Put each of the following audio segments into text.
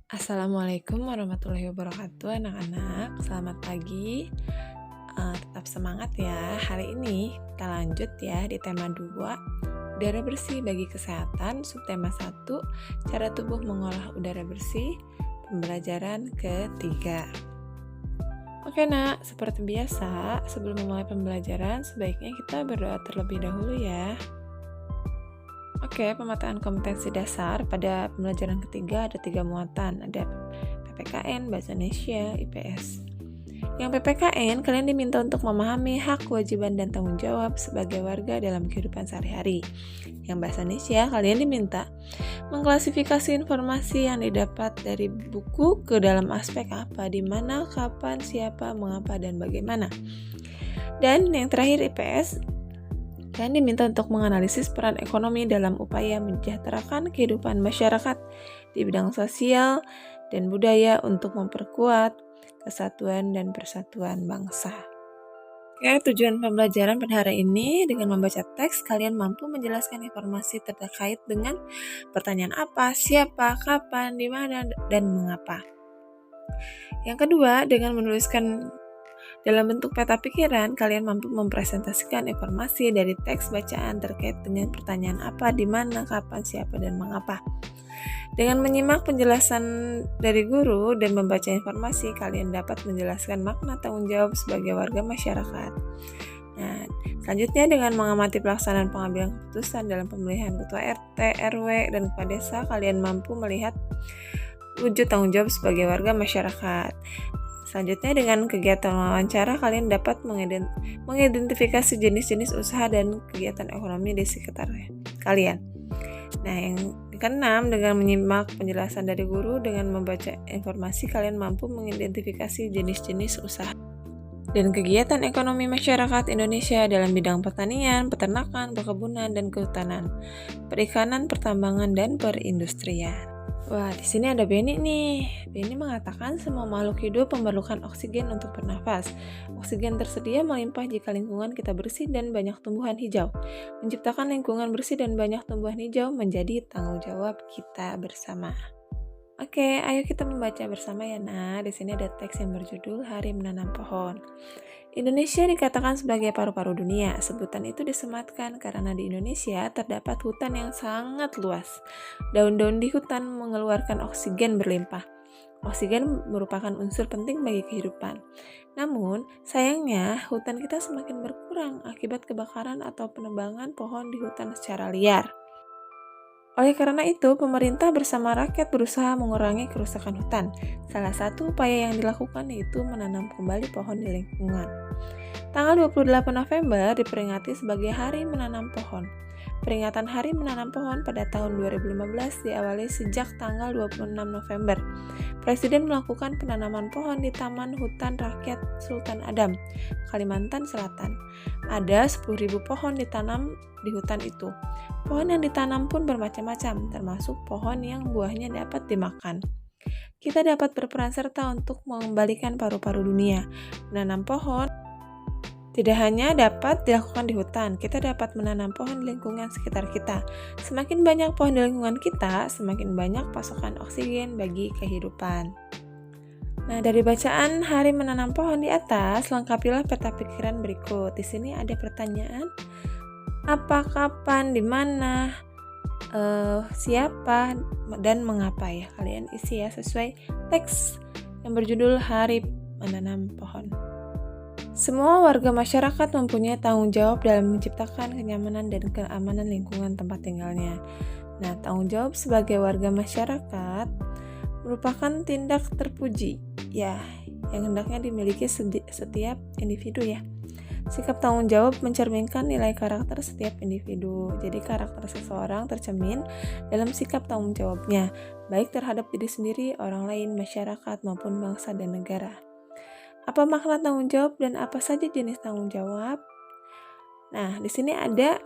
Assalamualaikum warahmatullahi wabarakatuh anak-anak, selamat pagi. Tetap semangat ya. Hari ini kita lanjut ya di tema 2, udara bersih bagi kesehatan, subtema 1, cara tubuh mengolah udara bersih, pembelajaran ketiga. Oke nak, seperti biasa sebelum memulai pembelajaran sebaiknya kita berdoa terlebih dahulu ya. Oke, pemetaan kompetensi dasar pada pembelajaran ketiga ada 3 muatan, ada PPKN, Bahasa Indonesia, IPS. Yang PPKN, kalian diminta untuk memahami hak, kewajiban, dan tanggung jawab sebagai warga dalam kehidupan sehari-hari. Yang Bahasa Indonesia, kalian diminta mengklasifikasi informasi yang didapat dari buku ke dalam aspek apa, di mana, kapan, siapa, mengapa, dan bagaimana. Dan yang terakhir IPS, kalian diminta untuk menganalisis peran ekonomi dalam upaya mensejahterakan kehidupan masyarakat di bidang sosial dan budaya untuk memperkuat kesatuan dan persatuan bangsa. Oke, tujuan pembelajaran pada hari ini dengan membaca teks, kalian mampu menjelaskan informasi terkait dengan pertanyaan apa, siapa, kapan, di mana, dan mengapa. Yang kedua, dengan menuliskan dalam bentuk peta pikiran, kalian mampu mempresentasikan informasi dari teks bacaan terkait dengan pertanyaan apa, di mana, kapan, siapa, dan mengapa. Dengan menyimak penjelasan dari guru dan membaca informasi, kalian dapat menjelaskan makna tanggung jawab sebagai warga masyarakat. Nah, selanjutnya dengan mengamati pelaksanaan pengambilan keputusan dalam pemilihan ketua RT, RW, dan kepala desa, kalian mampu melihat wujud tanggung jawab sebagai warga masyarakat. Selanjutnya dengan kegiatan wawancara, kalian dapat mengidentifikasi jenis-jenis usaha dan kegiatan ekonomi di sekitar kalian. Nah, yang keenam, dengan menyimak penjelasan dari guru dengan membaca informasi, kalian mampu mengidentifikasi jenis-jenis usaha dan kegiatan ekonomi masyarakat Indonesia dalam bidang pertanian, peternakan, perkebunan, dan kehutanan, perikanan, pertambangan, dan perindustrian. Wah, di sini ada Benny nih. Benny mengatakan semua makhluk hidup memerlukan oksigen untuk bernafas. Oksigen tersedia melimpah jika lingkungan kita bersih dan banyak tumbuhan hijau. Menciptakan lingkungan bersih dan banyak tumbuhan hijau menjadi tanggung jawab kita bersama. Oke, ayo kita membaca bersama ya. Nah, di sini ada teks yang berjudul Hari Menanam Pohon. Indonesia dikatakan sebagai paru-paru dunia. Sebutan itu disematkan karena di Indonesia terdapat hutan yang sangat luas. Daun-daun di hutan mengeluarkan oksigen berlimpah. Oksigen merupakan unsur penting bagi kehidupan. Namun, sayangnya hutan kita semakin berkurang akibat kebakaran atau penebangan pohon di hutan secara liar. Oleh karena itu, pemerintah bersama rakyat berusaha mengurangi kerusakan hutan. Salah satu upaya yang dilakukan yaitu menanam kembali pohon di lingkungan. Tanggal 28 November diperingati sebagai Hari Menanam Pohon. Peringatan Hari Menanam Pohon pada tahun 2015 diawali sejak tanggal 26 November. Presiden melakukan penanaman pohon di Taman Hutan Rakyat Sultan Adam, Kalimantan Selatan. Ada 10.000 pohon ditanam di hutan itu. Pohon yang ditanam pun bermacam-macam, termasuk pohon yang buahnya dapat dimakan. Kita dapat berperan serta untuk mengembalikan paru-paru dunia. Menanam pohon tidak hanya dapat dilakukan di hutan, kita dapat menanam pohon di lingkungan sekitar kita. Semakin banyak pohon di lingkungan kita, semakin banyak pasokan oksigen bagi kehidupan. Nah, dari bacaan Hari Menanam Pohon di atas, lengkapilah peta pikiran berikut. Di sini ada pertanyaan, apa, kapan, di mana, siapa, dan mengapa ya. Kalian isi ya sesuai teks yang berjudul Hari Menanam Pohon. Semua warga masyarakat mempunyai tanggung jawab dalam menciptakan kenyamanan dan keamanan lingkungan tempat tinggalnya. Nah, tanggung jawab sebagai warga masyarakat merupakan tindak terpuji, ya, yang hendaknya dimiliki setiap individu ya. Sikap tanggung jawab mencerminkan nilai karakter setiap individu. Jadi karakter seseorang tercermin dalam sikap tanggung jawabnya, baik terhadap diri sendiri, orang lain, masyarakat, maupun bangsa dan negara. Apa makna tanggung jawab dan apa saja jenis tanggung jawab? Nah, di sini ada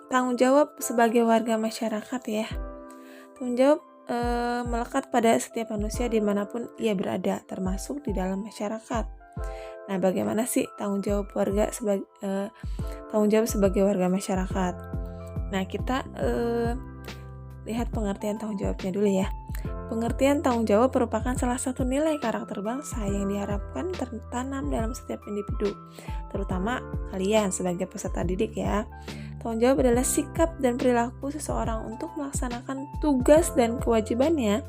tanggung jawab sebagai warga masyarakat ya. Tanggung jawab melekat pada setiap manusia dimanapun ia berada, termasuk di dalam masyarakat. Nah, bagaimana sih tanggung jawab sebagai warga masyarakat? Nah, kita lihat pengertian tanggung jawabnya dulu ya. Pengertian tanggung jawab merupakan salah satu nilai karakter bangsa yang diharapkan tertanam dalam setiap individu, terutama kalian sebagai peserta didik ya. Tanggung jawab adalah sikap dan perilaku seseorang untuk melaksanakan tugas dan kewajibannya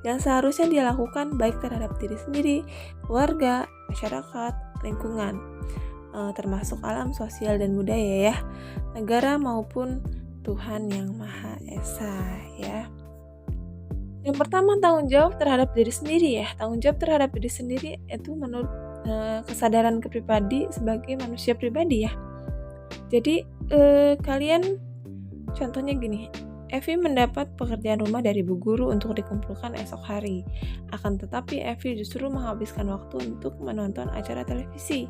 yang seharusnya dia lakukan baik terhadap diri sendiri, keluarga, masyarakat, lingkungan, termasuk alam sosial dan budaya ya, negara maupun Tuhan Yang Maha Esa ya. Yang pertama, tanggung jawab terhadap diri sendiri ya. Tanggung jawab terhadap diri sendiri itu menurut kesadaran kepribadi sebagai manusia pribadi ya. Jadi kalian contohnya gini, Evi mendapat pekerjaan rumah dari Bu Guru untuk dikumpulkan esok hari. Akan tetapi Evi justru menghabiskan waktu untuk menonton acara televisi.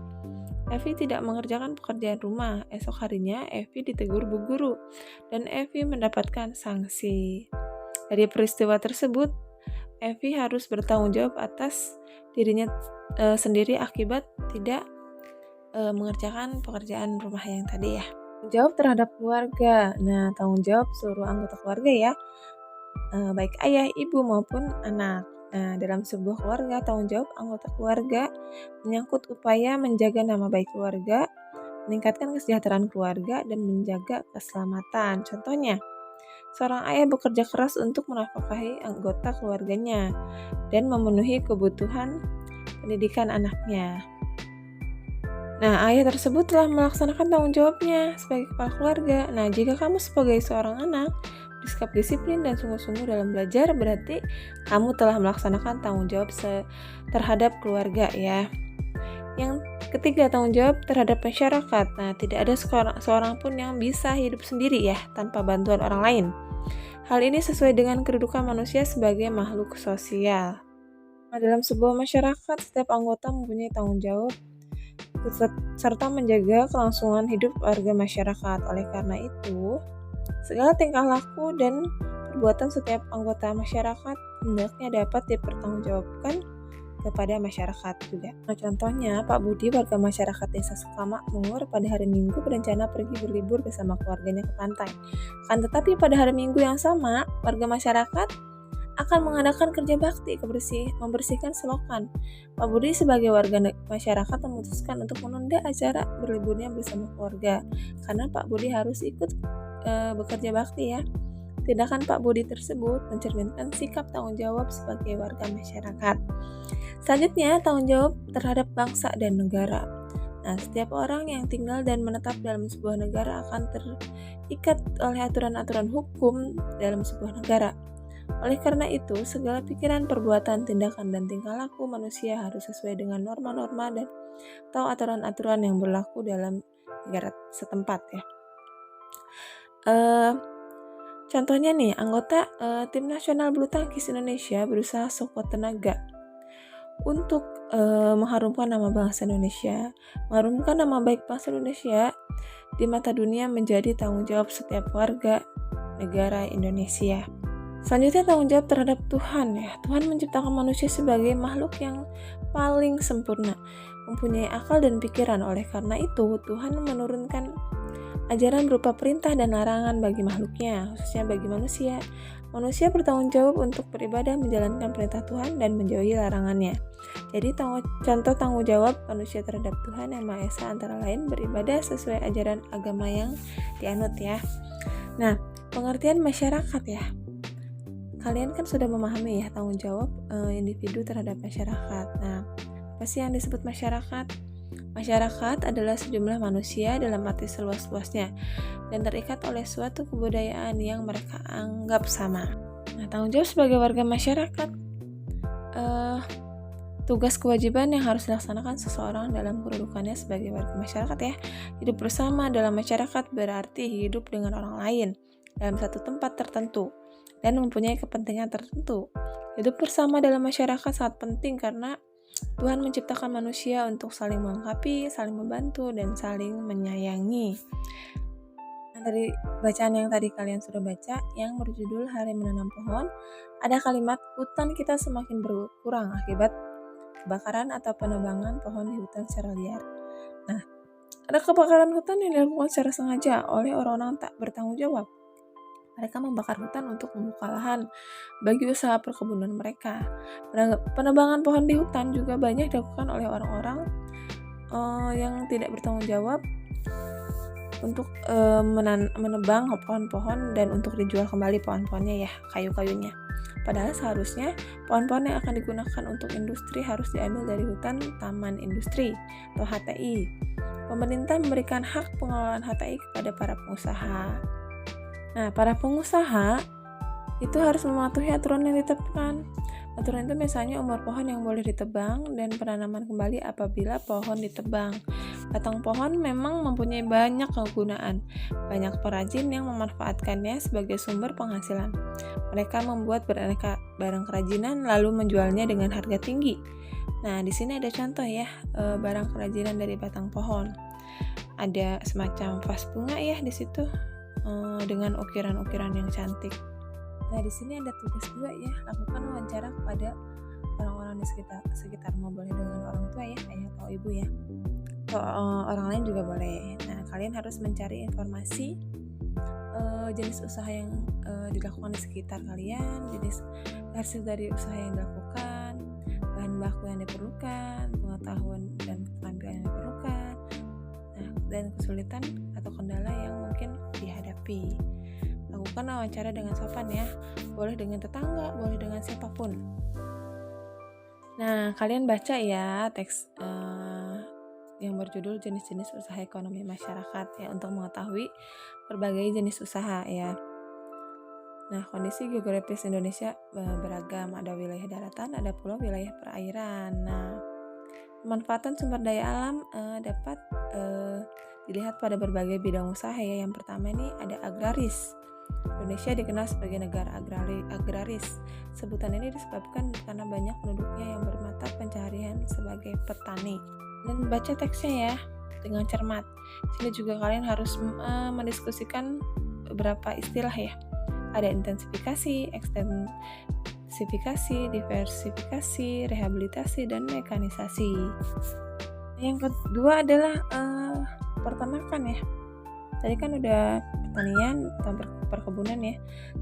Evi tidak mengerjakan pekerjaan rumah. Esok harinya Evi ditegur Bu Guru dan Evi mendapatkan sanksi. Dari peristiwa tersebut, Evi harus bertanggung jawab atas dirinya sendiri akibat tidak mengerjakan pekerjaan rumah yang tadi ya. Tanggung jawab terhadap keluarga. Nah, tanggung jawab seluruh anggota keluarga ya, baik ayah, ibu maupun anak. Nah, dalam sebuah keluarga, tanggung jawab anggota keluarga menyangkut upaya menjaga nama baik keluarga, meningkatkan kesejahteraan keluarga, dan menjaga keselamatan. Contohnya, seorang ayah bekerja keras untuk menafkahi anggota keluarganya dan memenuhi kebutuhan pendidikan anaknya. Nah, ayah tersebut telah melaksanakan tanggung jawabnya sebagai kepala keluarga. Nah, jika kamu sebagai seorang anak bersikap disiplin dan sungguh-sungguh dalam belajar, berarti kamu telah melaksanakan tanggung jawab terhadap keluarga ya. Yang ketiga, tanggung jawab terhadap masyarakat. Nah, tidak ada seorang pun yang bisa hidup sendiri ya tanpa bantuan orang lain. Hal ini sesuai dengan kedudukan manusia sebagai makhluk sosial. Nah, dalam sebuah masyarakat, setiap anggota mempunyai tanggung jawab serta menjaga kelangsungan hidup warga masyarakat. Oleh karena itu, segala tingkah laku dan perbuatan setiap anggota masyarakat hendaknya dapat dipertanggungjawabkan kepada masyarakat juga. Nah, contohnya Pak Budi, warga masyarakat Desa Sukamakmur, pada hari Minggu berencana pergi berlibur bersama keluarganya ke pantai. Akan tetapi pada hari Minggu yang sama, warga masyarakat akan mengadakan kerja bakti membersihkan selokan. Pak Budi sebagai warga masyarakat memutuskan untuk menunda acara berliburnya bersama keluarga karena Pak Budi harus ikut bekerja bakti ya. Tindakan Pak Budi tersebut mencerminkan sikap tanggung jawab sebagai warga masyarakat. Selanjutnya, tanggung jawab terhadap bangsa dan negara. Nah, setiap orang yang tinggal dan menetap dalam sebuah negara akan terikat oleh aturan-aturan hukum dalam sebuah negara. Oleh karena itu, segala pikiran, perbuatan, tindakan, dan tingkah laku manusia harus sesuai dengan norma-norma dan atau aturan-aturan yang berlaku dalam negara setempat ya. Contohnya nih, anggota tim nasional bulu tangkis Indonesia berusaha sekuat tenaga untuk mengharumkan nama bangsa Indonesia, mengharumkan nama baik bangsa Indonesia di mata dunia menjadi tanggung jawab setiap warga negara Indonesia. Selanjutnya, tanggung jawab terhadap Tuhan ya. Tuhan menciptakan manusia sebagai makhluk yang paling sempurna, mempunyai akal dan pikiran. Oleh karena itu, Tuhan menurunkan ajaran berupa perintah dan larangan bagi makhluknya, khususnya bagi manusia. Manusia bertanggung jawab untuk beribadah, menjalankan perintah Tuhan, dan menjauhi larangannya. Jadi, contoh tanggung jawab manusia terhadap Tuhan Yang Maha Esa antara lain beribadah sesuai ajaran agama yang dianut ya. Nah, pengertian masyarakat ya. Kalian kan sudah memahami ya tanggung jawab individu terhadap masyarakat. Nah, apa sih yang disebut masyarakat? Masyarakat adalah sejumlah manusia dalam arti seluas-luasnya dan terikat oleh suatu kebudayaan yang mereka anggap sama. Nah, tanggung jawab sebagai warga masyarakat, tugas kewajiban yang harus dilaksanakan seseorang dalam kedudukannya sebagai warga masyarakat ya. Hidup bersama dalam masyarakat berarti hidup dengan orang lain dalam satu tempat tertentu dan mempunyai kepentingan tertentu. Hidup bersama dalam masyarakat sangat penting karena Tuhan menciptakan manusia untuk saling melengkapi, saling membantu, dan saling menyayangi. Nah, dari bacaan yang tadi kalian sudah baca, yang berjudul Hari Menanam Pohon, ada kalimat hutan kita semakin berkurang akibat kebakaran atau penebangan pohon di hutan secara liar. Nah, ada kebakaran hutan yang dilakukan secara sengaja oleh orang-orang tak bertanggung jawab. Mereka membakar hutan untuk membuka lahan bagi usaha perkebunan mereka. Penebangan pohon di hutan juga banyak dilakukan oleh orang-orang yang tidak bertanggung jawab untuk menebang pohon-pohon dan untuk dijual kembali pohon-pohonnya ya, kayu-kayunya. Padahal seharusnya pohon-pohon yang akan digunakan untuk industri harus diambil dari hutan taman industri atau HTI. Pemerintah memberikan hak pengelolaan HTI kepada para pengusaha. Nah, para pengusaha itu harus mematuhi aturan yang ditetapkan. Aturan itu misalnya umur pohon yang boleh ditebang dan penanaman kembali apabila pohon ditebang. Batang pohon memang mempunyai banyak kegunaan. Banyak perajin yang memanfaatkannya sebagai sumber penghasilan. Mereka membuat beraneka barang kerajinan lalu menjualnya dengan harga tinggi. Nah, di sini ada contoh ya, barang kerajinan dari batang pohon. Ada semacam vas bunga ya di situ dengan ukiran-ukiran yang cantik. Nah, di sini ada tugas 2 ya, lakukan wawancara kepada orang-orang di sekitarmu, boleh dengan orang tua ya, ayah atau ibu ya. Atau orang lain juga boleh. Nah, kalian harus mencari informasi jenis usaha yang dilakukan di sekitar kalian, jenis hasil dari usaha yang dilakukan, bahan baku yang diperlukan, pengetahuan dan keterampilan yang diperlukan, dan kesulitan atau kendala yang mungkin dihadapi. Lakukan wawancara dengan sopan ya, boleh dengan tetangga, boleh dengan siapapun. Nah, kalian baca ya teks yang berjudul jenis-jenis usaha ekonomi masyarakat ya, untuk mengetahui berbagai jenis usaha ya. Nah, kondisi geografis Indonesia beragam, ada wilayah daratan, ada pula wilayah perairan. Nah, pemanfaatan sumber daya alam dapat dilihat pada berbagai bidang usaha ya. Yang pertama ini ada agraris. Indonesia dikenal sebagai negara agraris. Sebutan ini disebabkan karena banyak penduduknya yang bermata pencaharian sebagai petani. Dan baca teksnya ya dengan cermat. Sini juga kalian harus mendiskusikan beberapa istilah ya. Ada intensifikasi, ekstensifikasi, diversifikasi, rehabilitasi, dan mekanisasi. Yang kedua adalah peternakan ya. Tadi kan udah pertanian atau perkebunan ya.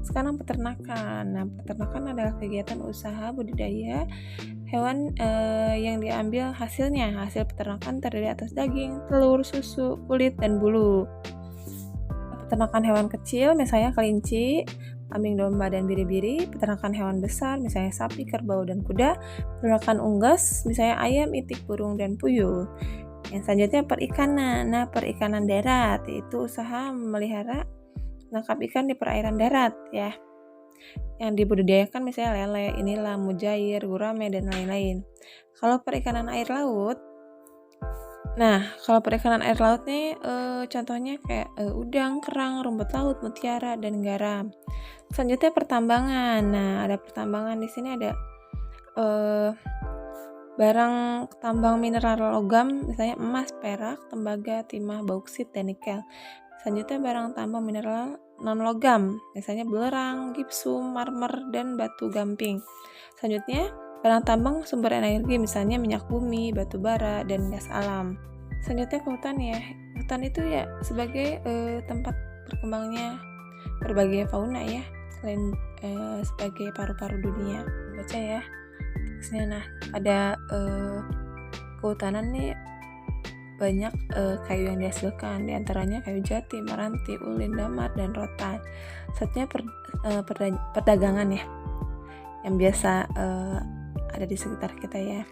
Sekarang peternakan. Nah, peternakan adalah kegiatan usaha budidaya hewan yang diambil hasil peternakan terdiri atas daging, telur, susu, kulit, dan bulu. Peternakan hewan kecil misalnya kelinci, kambing, domba, dan biri-biri. Peternakan hewan besar misalnya sapi, kerbau, dan kuda. Peternakan unggas misalnya ayam, itik, burung, dan puyuh. Yang selanjutnya perikanan. Nah, perikanan darat yaitu usaha memelihara menangkap ikan di perairan darat ya. Yang dibudidayakan misalnya lele, inilah, mujair, gurame, dan lain-lain. Kalau perikanan air laut, nih contohnya kayak udang, kerang, rumput laut, mutiara, dan garam. Selanjutnya pertambangan. Nah, ada pertambangan di sini ada barang tambang mineral logam misalnya emas, perak, tembaga, timah, bauksit, dan nikel. Selanjutnya barang tambang mineral non logam misalnya belerang, gipsum, marmer, dan batu gamping. Selanjutnya barang tambang sumber energi misalnya minyak bumi, batu bara, dan gas alam. Selanjutnya ke hutan ya. Hutan itu ya sebagai tempat berkembangnya berbagai fauna ya, selain sebagai paru-paru dunia. Baca ya. Nah, ada kehutanan nih banyak kayu yang dihasilkan, diantaranya kayu jati, meranti, ulin, damar, dan rotan. Selanjutnya perdagangan ya, yang biasa ada di sekitar kita ya.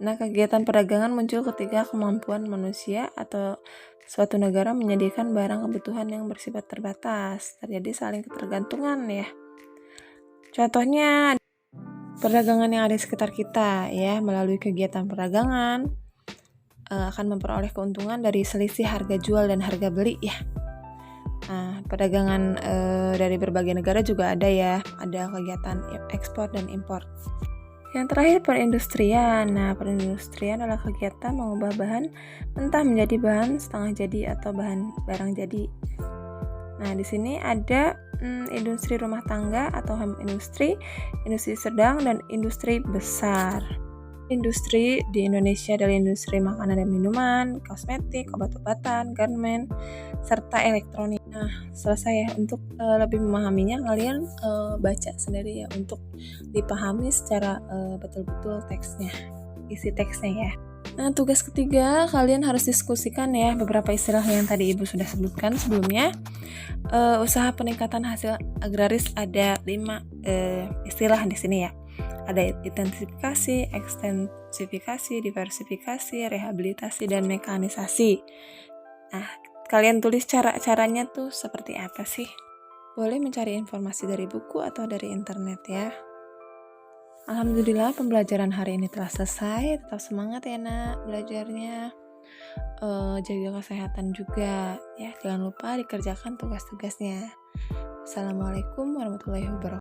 Nah, kegiatan perdagangan muncul ketika kemampuan manusia atau suatu negara menyediakan barang kebutuhan yang bersifat terbatas, terjadi saling ketergantungan ya. Contohnya perdagangan yang ada di sekitar kita ya, melalui kegiatan perdagangan akan memperoleh keuntungan dari selisih harga jual dan harga beli ya. Nah, perdagangan dari berbagai negara juga ada ya, ada kegiatan ekspor dan impor. Yang terakhir perindustrian. Nah, perindustrian adalah kegiatan mengubah bahan mentah menjadi bahan setengah jadi atau barang jadi. Nah, di sini ada industri rumah tangga atau home industri, industri sedang, dan industri besar. Industri di Indonesia adalah industri makanan dan minuman, kosmetik, obat-obatan, garmen, serta elektronik. Nah, selesai ya. Untuk lebih memahaminya, kalian baca sendiri ya untuk dipahami secara betul-betul teksnya, isi teksnya ya. Nah, tugas ketiga, kalian harus diskusikan ya beberapa istilah yang tadi Ibu sudah sebutkan sebelumnya. Usaha peningkatan hasil agraris ada 5 istilah di sini ya. Ada intensifikasi, ekstensifikasi, diversifikasi, rehabilitasi, dan mekanisasi. Nah, kalian tulis caranya tuh seperti apa sih? Boleh mencari informasi dari buku atau dari internet ya. Alhamdulillah pembelajaran hari ini telah selesai. Tetap semangat ya nak belajarnya. Jaga kesehatan juga ya. Jangan lupa dikerjakan tugas-tugasnya. Assalamualaikum warahmatullahi wabarakatuh.